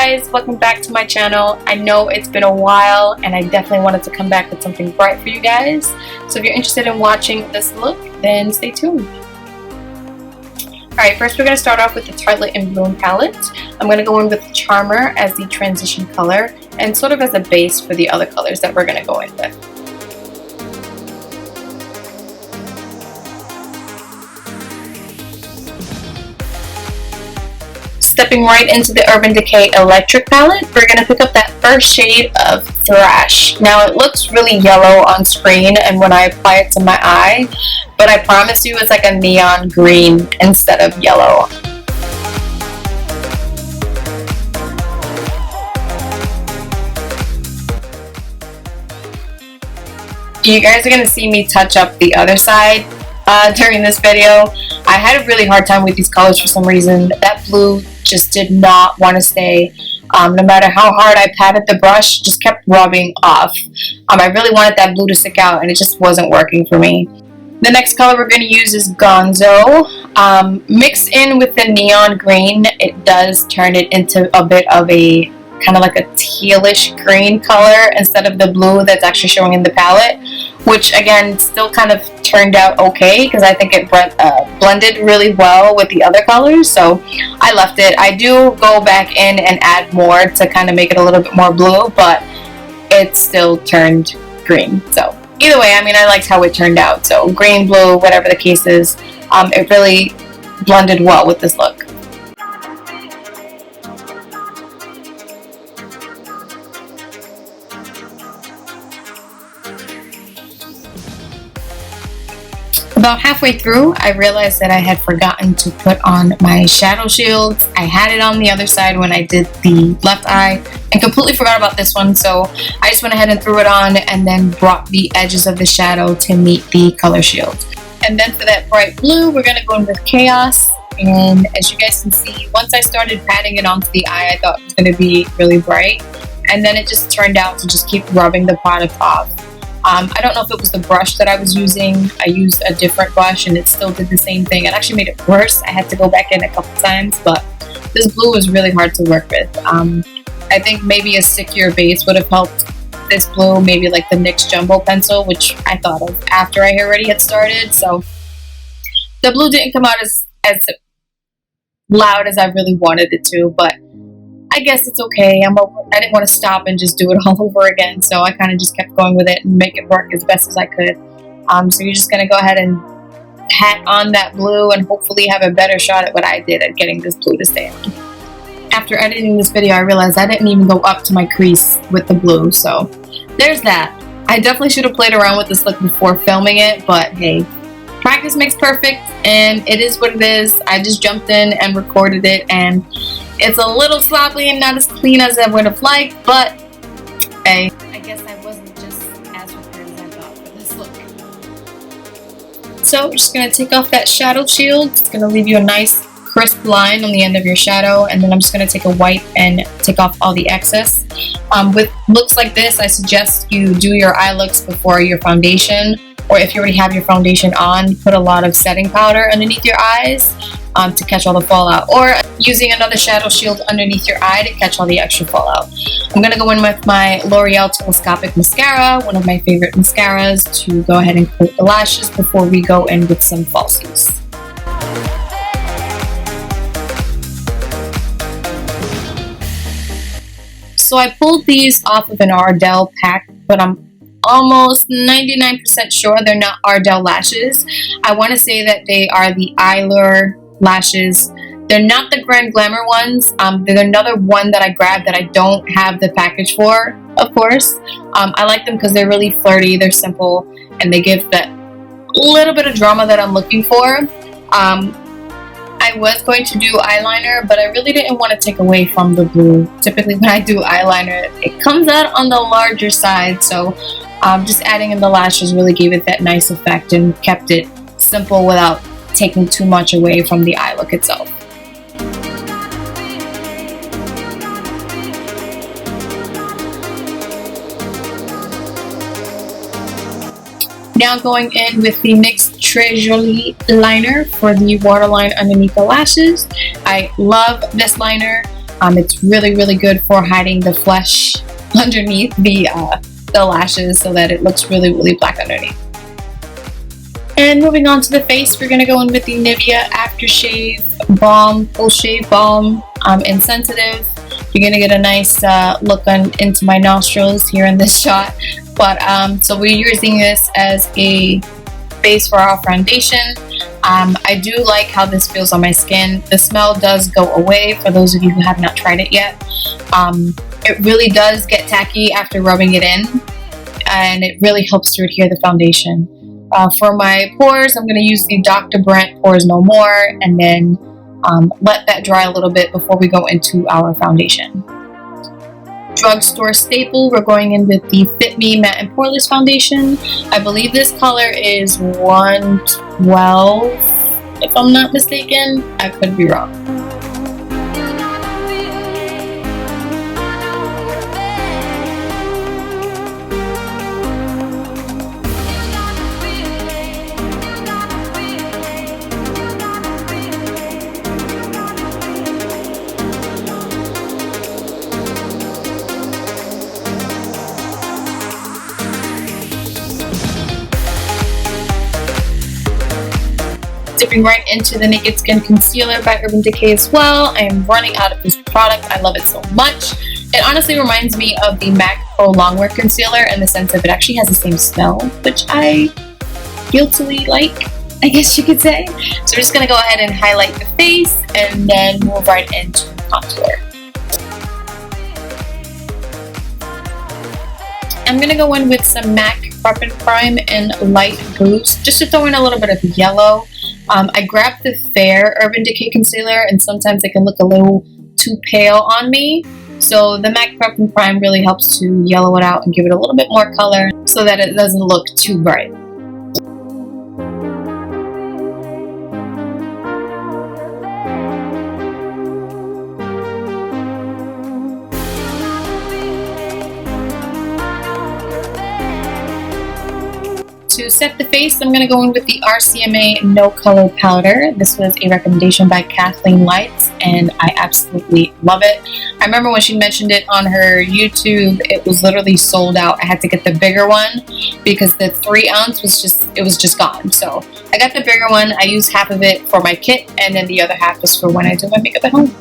guys, welcome back to my channel. I know it's been a while and I definitely wanted to come back with something bright for you guys. So if you're interested in watching this look, then stay tuned. Alright, first we're going to start off with the Tartlette in Bloom palette. I'm going to go in with Charmer as the transition color and sort of as a base for the other colors that we're going to go in with. Stepping right into the Urban Decay Electric palette, we're going to pick up that first shade of Thrash. Now it looks really yellow on screen and when I apply it to my eye, but I promise you it's like a neon green instead of yellow. You guys are going to see me touch up the other side during this video. I had a really hard time with these colors for some reason. That blue just did not want to stay. No matter how hard I patted the brush, it just kept rubbing off. I really wanted that blue to stick out and it just wasn't working for me. The next color we're going to use is Gonzo. Mixed in with the neon green, it does turn it into a bit of a kind of like a tealish green color instead of the blue that's actually showing in the palette, which again still kind of turned out okay because I think it blended really well with the other colors, so I left it. I do go back in and add more to kind of make it a little bit more blue, but it still turned green. So either way, I mean, I liked how it turned out. So green, blue, whatever the case is, it really blended well with this look. About halfway through, I realized that I had forgotten to put on my shadow shields. I had it on the other side when I did the left eye and completely forgot about this one, so I just went ahead and threw it on and then brought the edges of the shadow to meet the color shield. And then for that bright blue, we're going to go in with Chaos. And as you guys can see, once I started patting it onto the eye, I thought it was going to be really bright. And then it just turned out to just keep rubbing the product off. I don't know if it was the brush that I was using. I used a different brush and it still did the same thing. It actually made it worse. I had to go back in a couple times, but this blue was really hard to work with. I think maybe a stickier base would have helped this blue, maybe like the NYX Jumbo pencil, which I thought of after I already had started. So the blue didn't come out as loud as I really wanted it to, but I guess it's okay. I didn't want to stop and just do it all over again, so I kind of just kept going with it and make it work as best as I could. So you're just going to go ahead and pat on that blue and hopefully have a better shot at what I did at getting this blue to stay on. After editing this video, I realized I didn't even go up to my crease with the blue, so there's that. I definitely should have played around with this look before filming it, but hey, practice makes perfect, and it is what it is. I just jumped in and recorded it, and it's a little sloppy and not as clean as I would have liked, but hey, I guess I wasn't just as prepared as I thought for this look. So we're just going to take off that shadow shield. It's going to leave you a nice crisp line on the end of your shadow, and then I'm just going to take a wipe and take off all the excess. With looks like this, I suggest you do your eye looks before your foundation, or if you already have your foundation on, put a lot of setting powder underneath your eyes to catch all the fallout, or using another shadow shield underneath your eye to catch all the extra fallout. I'm going to go in with my L'Oreal Telescopic Mascara, one of my favorite mascaras, to go ahead and coat the lashes before we go in with some falsies. So I pulled these off of an Ardell pack, but I'm almost 99% sure they're not Ardell lashes. I want to say that they are the Eyelure Lashes. They're not the Grand Glamour ones. They're another one that I grabbed that I don't have the package for, of course. I like them because they're really flirty, they're simple, and they give that little bit of drama that I'm looking for. I was going to do eyeliner, but I really didn't want to take away from the blue. Typically when I do eyeliner, it comes out on the larger side, so just adding in the lashes really gave it that nice effect and kept it simple without taking too much away from the eye look itself. Now going in with the NYX Jolie liner for the waterline underneath the lashes. I love this liner. It's really, really good for hiding the flesh underneath the lashes so that it looks really, really black underneath. And moving on to the face, we're going to go in with the Nivea Aftershave Balm, Full Shave Balm in Sensitive. You're going to get a nice look into my nostrils here in this shot. But so we're using this as a base for our foundation. I do like how this feels on my skin. The smell does go away for those of you who have not tried it yet. It really does get tacky after rubbing it in, and it really helps to adhere the foundation. For my pores, I'm going to use the Dr. Brandt Pores No More, and then let that dry a little bit before we go into our foundation. Drugstore staple, we're going in with the Fit Me Matte and Poreless Foundation. I believe this color is 112, if I'm not mistaken. I could be wrong. Dipping right into the Naked Skin Concealer by Urban Decay as well. I am running out of this product. I love it so much. It honestly reminds me of the MAC Pro Longwear Concealer in the sense of it actually has the same smell, which I guiltily like, I guess you could say. So we're just going to go ahead and highlight the face and then move right into contour. I'm going to go in with some MAC Prep and Prime in Light Boost just to throw in a little bit of yellow. I grabbed the Fair Urban Decay Concealer, and sometimes it can look a little too pale on me. So the MAC Prep and Prime really helps to yellow it out and give it a little bit more color so that it doesn't look too bright. To set the face, I'm going to go in with the RCMA No Color Powder. This was a recommendation by Kathleen Lights, and I absolutely love it. I remember when she mentioned it on her YouTube, it was literally sold out. I had to get the bigger one because the 3 ounce was just gone. So I got the bigger one. I use half of it for my kit, and then the other half is for when I do my makeup at home.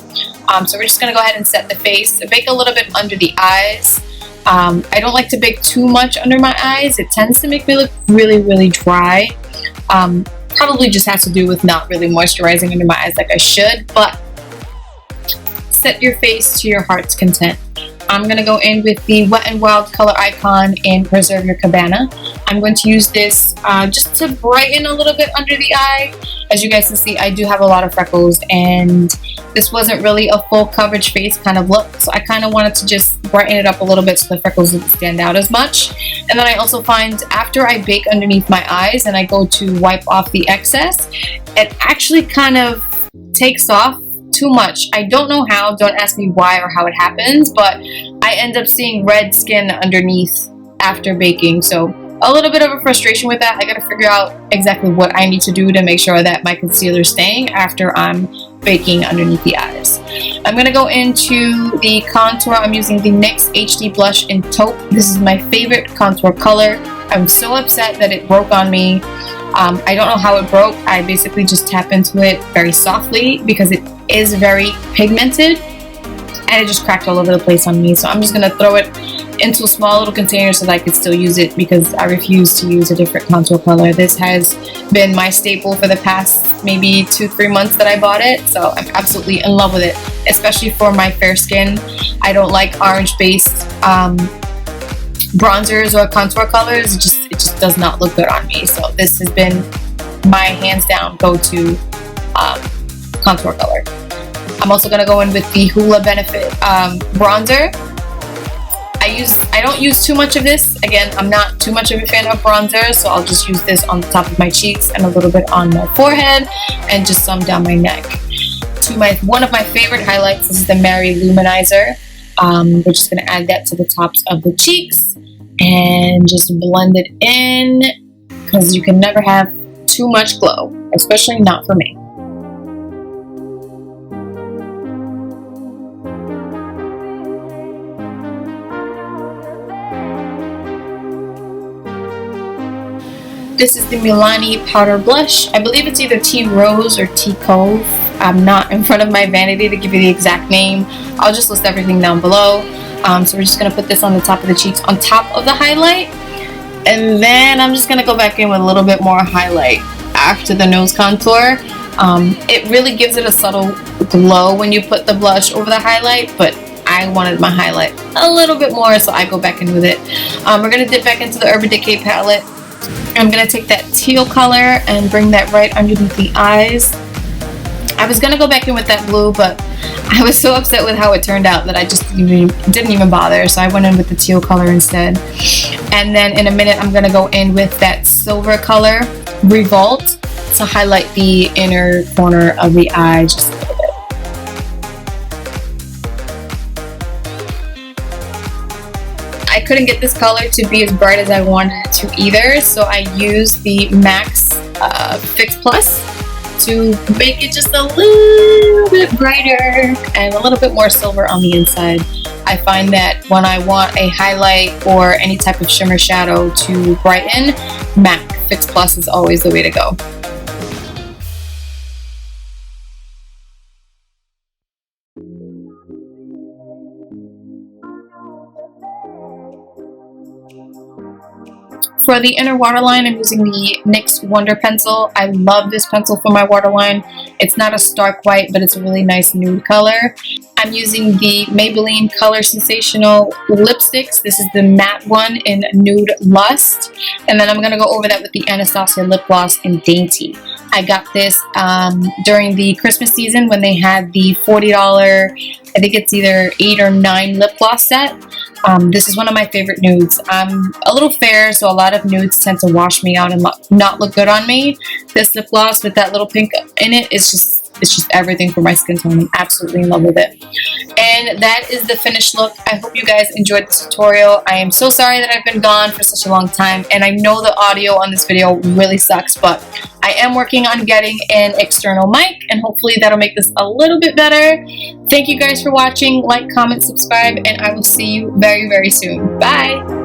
So we're just going to go ahead and set the face. Bake a little bit under the eyes. I don't like to bake too much under my eyes. It tends to make me look really, really dry. Probably just has to do with not really moisturizing under my eyes like I should, but set your face to your heart's content. I'm going to go in with the Wet n Wild Color Icon in Preserve Your Cabana. I'm going to use this just to brighten a little bit under the eye. As you guys can see, I do have a lot of freckles, and this wasn't really a full coverage face kind of look, so I kind of wanted to just brighten it up a little bit so the freckles didn't stand out as much. And then I also find after I bake underneath my eyes and I go to wipe off the excess, it actually kind of takes off too much. I don't know how, don't ask me why or how it happens, but I end up seeing red skin underneath after baking. So a little bit of a frustration with that. I gotta figure out exactly what I need to do to make sure that my concealer is staying after I'm baking underneath the eyes. I'm gonna go into the contour. I'm using the NYX HD Blush in Taupe. This is my favorite contour color. I'm so upset that it broke on me. I don't know how it broke. I basically just tap into it very softly because it is very pigmented, and it just cracked all over the place on me. So I'm just gonna throw it into a small little container so that I could still use it because I refuse to use a different contour color. This has been my staple for the past maybe 2-3 months that I bought it, so I'm absolutely in love with it, especially for my fair skin. I don't like orange based bronzers or contour colors. It just does not look good on me, so this has been my hands down go-to contour color. I'm also going to go in with the Hoola Benefit bronzer. I don't use too much of this. Again, I'm not too much of a fan of bronzer, so I'll just use this on the top of my cheeks and a little bit on my forehead and just some down my neck. One of my favorite highlights is the Mary Loumanizer. We're just going to add that to the tops of the cheeks and just blend it in because you can never have too much glow, especially not for me. This is the Milani powder blush. I believe it's either Tea Rose or Tea Cove. I'm not in front of my vanity to give you the exact name. I'll just list everything down below. So we're just going to put this on the top of the cheeks on top of the highlight. And then I'm just going to go back in with a little bit more highlight after the nose contour. It really gives it a subtle glow when you put the blush over the highlight, but I wanted my highlight a little bit more, so I go back in with it. We're going to dip back into the Urban Decay palette. I'm going to take that teal color and bring that right underneath the eyes. I was going to go back in with that blue, but I was so upset with how it turned out that I just didn't even bother, so I went in with the teal color instead. And then in a minute I'm going to go in with that silver color, Revolt, to highlight the inner corner of the eye just a little bit. I couldn't get this color to be as bright as I wanted it to either, so I used the MAX Fix Plus to make it just a little bit brighter and a little bit more silver on the inside. I find that when I want a highlight or any type of shimmer shadow to brighten, MAC Fix Plus is always the way to go. For the inner waterline, I'm using the NYX Wonder Pencil. I love this pencil for my waterline. It's not a stark white, but it's a really nice nude color. I'm using the Maybelline Color Sensational lipsticks. This is the matte one in Nude Lust. And then I'm going to go over that with the Anastasia lip gloss in Dainty. I got this during the Christmas season when they had the $40, I think it's either 8 or 9 lip gloss set. This is one of my favorite nudes. I'm a little fair, so a lot of nudes tend to wash me out and not look good on me. This lip gloss with that little pink in it is just everything for my skin tone. I'm absolutely in love with it. And that is the finished look. I hope you guys enjoyed this tutorial. I am so sorry that I've been gone for such a long time, and I know the audio on this video really sucks, but I am working on getting an external mic, and hopefully that'll make this a little bit better. Thank you guys for watching. Like, comment, subscribe, and I will see you very, very soon. Bye!